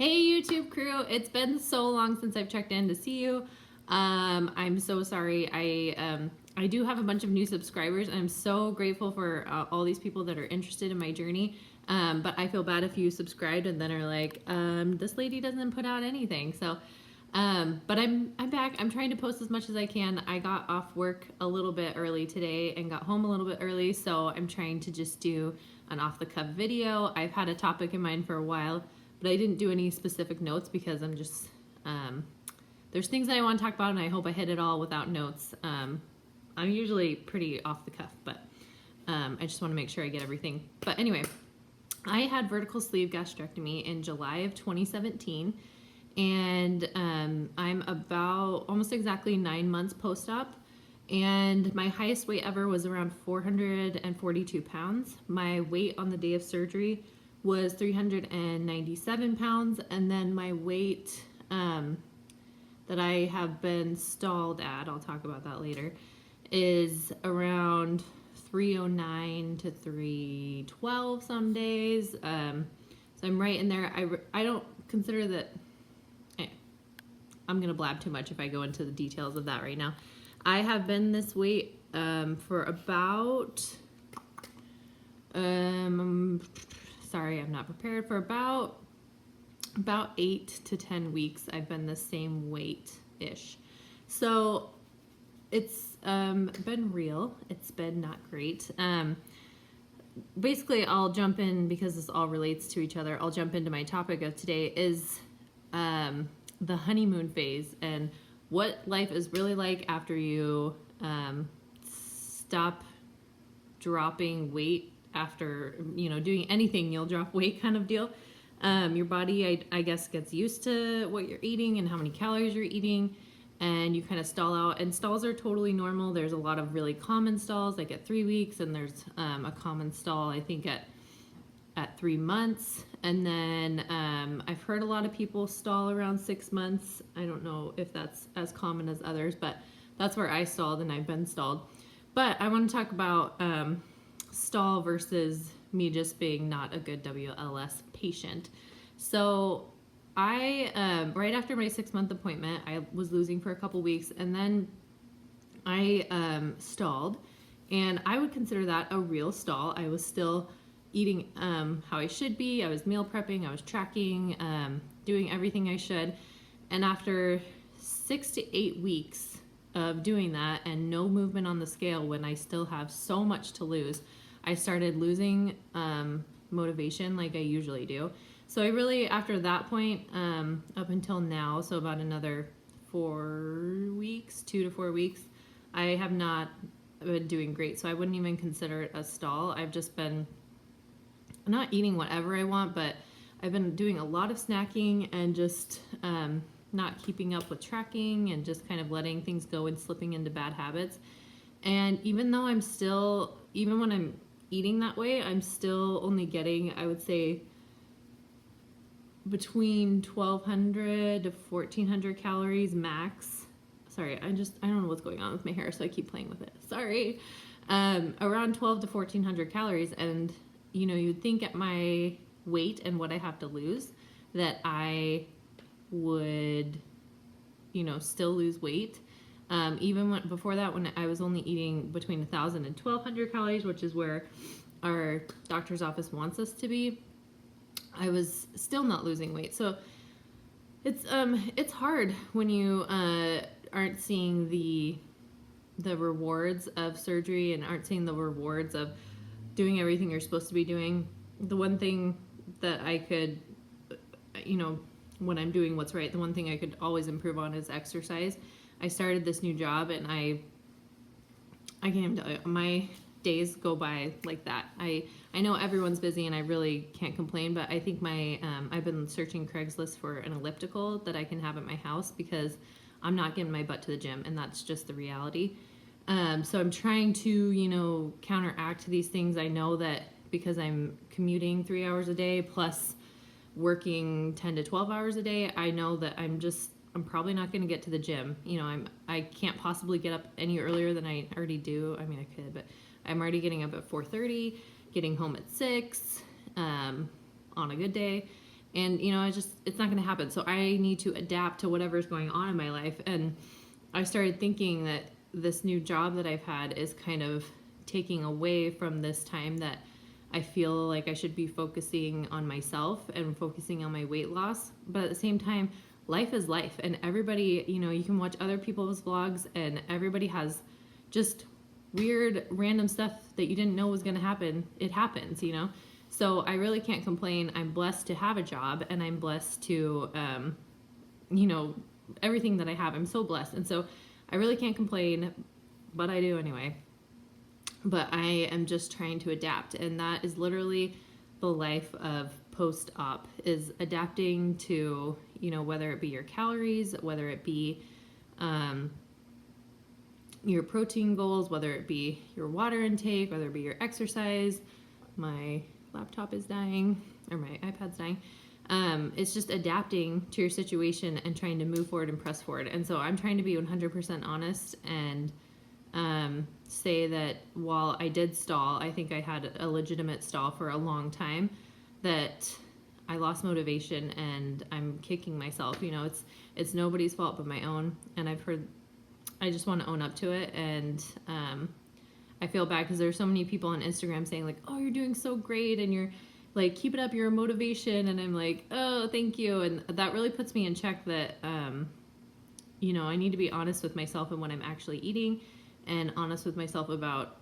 Hey YouTube crew, it's been so long since I've checked in to see you. I'm so sorry. I do have a bunch of new subscribers and I'm so grateful for all these people that are interested in my journey. But I feel bad if you subscribed and then are like, this lady doesn't put out anything. So, but I'm back. I'm trying to post as much as I can. I got off work a little bit early today and got home a little bit early, so I'm trying to just do an off-the-cuff video. I've had a topic in mind for a while, but I didn't do any specific notes because I'm just, there's things that I want to talk about and I hope I hit it all without notes. I'm usually pretty off the cuff, but I just want to make sure I get everything. But anyway, I had vertical sleeve gastrectomy in July of 2017, and I'm about almost exactly 9 months post-op, and my highest weight ever was around 442 pounds. My weight on the day of surgery was 397 pounds, and then my weight that I have been stalled at, I'll talk about that later, is around 309 to 312 some days. So I'm right in there. I don't consider that, I'm gonna blab too much if I go into the details of that right now. I have been this weight for about, sorry, I'm not prepared, for about 8 to 10 weeks. I've been the same weight-ish. So it's been real. It's been not great. Basically, I'll jump in because this all relates to each other. I'll jump into my topic of today is the honeymoon phase and what life is really like after you stop dropping weight. After, doing anything, you'll drop weight kind of deal. Your body, I guess, gets used to what you're eating and how many calories you're eating, and you kind of stall out. And stalls are totally normal. There's a lot of really common stalls, like at 3 weeks, and there's a common stall, I think, at 3 months. And then I've heard a lot of people stall around 6 months. I don't know if that's as common as others, but that's where I stalled, and I've been stalled. But I want to talk about stall versus me just being not a good WLS patient. So I, right after my 6-month appointment, I was losing for a couple weeks, and then I stalled, and I would consider that a real stall. I was still eating how I should be. I was meal prepping, I was tracking, doing everything I should. And after 6 to 8 weeks of doing that and no movement on the scale, when I still have so much to lose, I started losing motivation like I usually do. So I really, after that point, up until now, so about another 4 weeks, 2 to 4 weeks, I have not been doing great. So I wouldn't even consider it a stall. I've just been not eating whatever I want, but I've been doing a lot of snacking and just not keeping up with tracking and just kind of letting things go and slipping into bad habits. And even though I'm still, even when I'm eating that way, I'm still only getting, I would say, between 1,200 to 1,400 calories max. Sorry, I don't know what's going on with my hair, so I keep playing with it. Sorry. Around 12 to 1,400 calories, and you'd think at my weight and what I have to lose that I would, still lose weight. Even before that, when I was only eating between 1,000 and 1,200 calories, which is where our doctor's office wants us to be, I was still not losing weight. So it's hard when you aren't seeing the rewards of surgery and aren't seeing the rewards of doing everything you're supposed to be doing. The one thing that I could, when I'm doing what's right, the one thing I could always improve on is exercise. I started this new job and I can't even tell you, my days go by like that. I know everyone's busy and I really can't complain, but I think I've been searching Craigslist for an elliptical that I can have at my house because I'm not getting my butt to the gym, and that's just the reality. So I'm trying to, counteract these things. I know that because I'm commuting 3 hours a day plus working 10 to 12 hours a day, I know that I'm probably not going to get to the gym. I can't possibly get up any earlier than I already do. I mean, I could, but I'm already getting up at 4:30, getting home at 6 on a good day. And, you know, it's not going to happen. So I need to adapt to whatever's going on in my life. And I started thinking that this new job that I've had is kind of taking away from this time that I feel like I should be focusing on myself and focusing on my weight loss. But at the same time, life is life. And everybody, you know, you can watch other people's vlogs and everybody has just weird, random stuff that you didn't know was going to happen. It happens, you know? So I really can't complain. I'm blessed to have a job and I'm blessed to, you know, everything that I have. I'm so blessed. And so I really can't complain, but I do anyway. But I am just trying to adapt. And that is literally the life of post-op, is adapting to, you know, whether it be your calories, whether it be your protein goals, whether it be your water intake, whether it be your exercise. My laptop is dying, or my iPad's dying. It's just adapting to your situation and trying to move forward and press forward. And so I'm trying to be 100% honest and say that while I did stall, I think I had a legitimate stall for a long time, that I lost motivation and I'm kicking myself. You know, it's nobody's fault but my own. And I just want to own up to it. And I feel bad because there's so many people on Instagram saying like, oh, you're doing so great and you're like, keep it up, you're a motivation. And I'm like, oh, thank you. And that really puts me in check that, you know, I need to be honest with myself and what I'm actually eating, and honest with myself about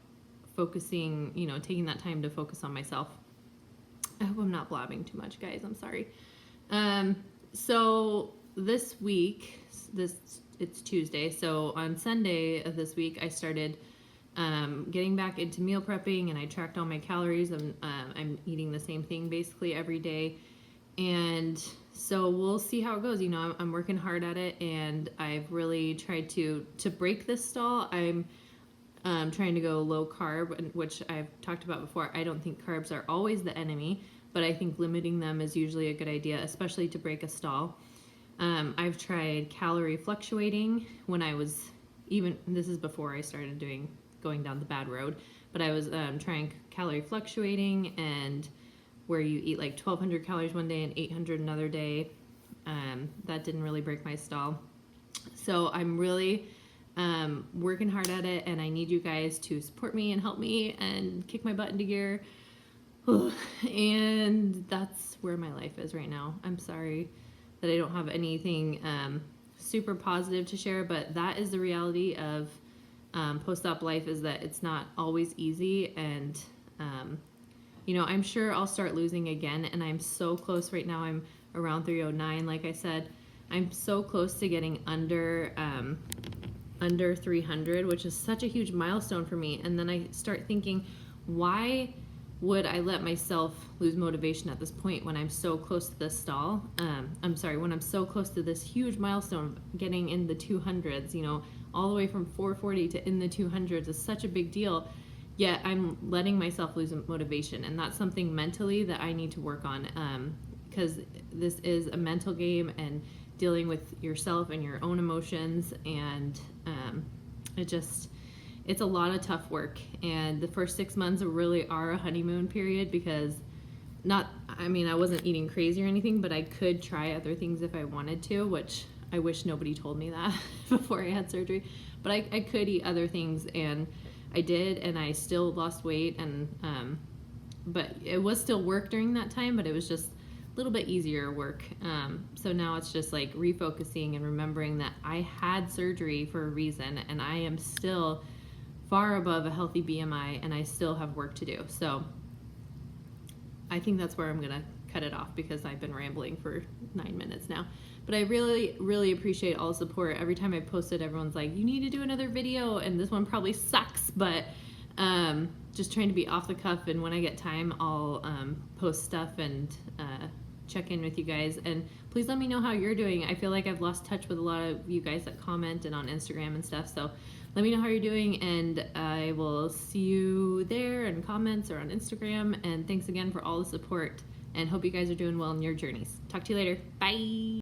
focusing, you know, taking that time to focus on myself. I hope I'm not blabbing too much, guys. I'm sorry. So this week, it's Tuesday. So on Sunday of this week, I started getting back into meal prepping, and I tracked all my calories, and I'm eating the same thing basically every day. And so we'll see how it goes. You know, I'm working hard at it, and I've really tried to break this stall. I'm trying to go low carb, which I've talked about before. I don't think carbs are always the enemy, but I think limiting them is usually a good idea, especially to break a stall. I've tried calorie fluctuating when I was this is before I started going down the bad road, but I was trying calorie fluctuating, and where you eat like 1,200 calories one day and 800 another day. That didn't really break my stall. So I'm really working hard at it, and I need you guys to support me and help me and kick my butt into gear. And that's where my life is right now. I'm sorry that I don't have anything super positive to share, but that is the reality of post-op life, is that it's not always easy. And you know, I'm sure I'll start losing again, and I'm so close right now. I'm around 309, like I said. I'm so close to getting under 300, which is such a huge milestone for me. And then I start thinking, why would I let myself lose motivation at this point when I'm so close to this stall? When I'm so close to this huge milestone of getting in the 200s, you know, all the way from 440 to in the 200s is such a big deal. Yet I'm letting myself lose motivation, and that's something mentally that I need to work on, because this is a mental game, and dealing with yourself and your own emotions, and it's a lot of tough work. And the first 6 months really are a honeymoon period, because I wasn't eating crazy or anything, but I could try other things if I wanted to, which I wish nobody told me that before I had surgery. But I could eat other things, and I did, and I still lost weight, and but it was still work during that time, but it was just a little bit easier work. So now it's just like refocusing and remembering that I had surgery for a reason, and I am still far above a healthy BMI, and I still have work to do. So I think that's where I'm gonna cut it off, because I've been rambling for 9 minutes now. But I really, really appreciate all the support. Every time I posted, everyone's like, you need to do another video, and this one probably sucks, but just trying to be off the cuff, and when I get time, I'll post stuff and check in with you guys. And please let me know how you're doing. I feel like I've lost touch with a lot of you guys that comment and on Instagram and stuff, so let me know how you're doing, and I will see you there in comments or on Instagram. And thanks again for all the support, and hope you guys are doing well in your journeys. Talk to you later. Bye.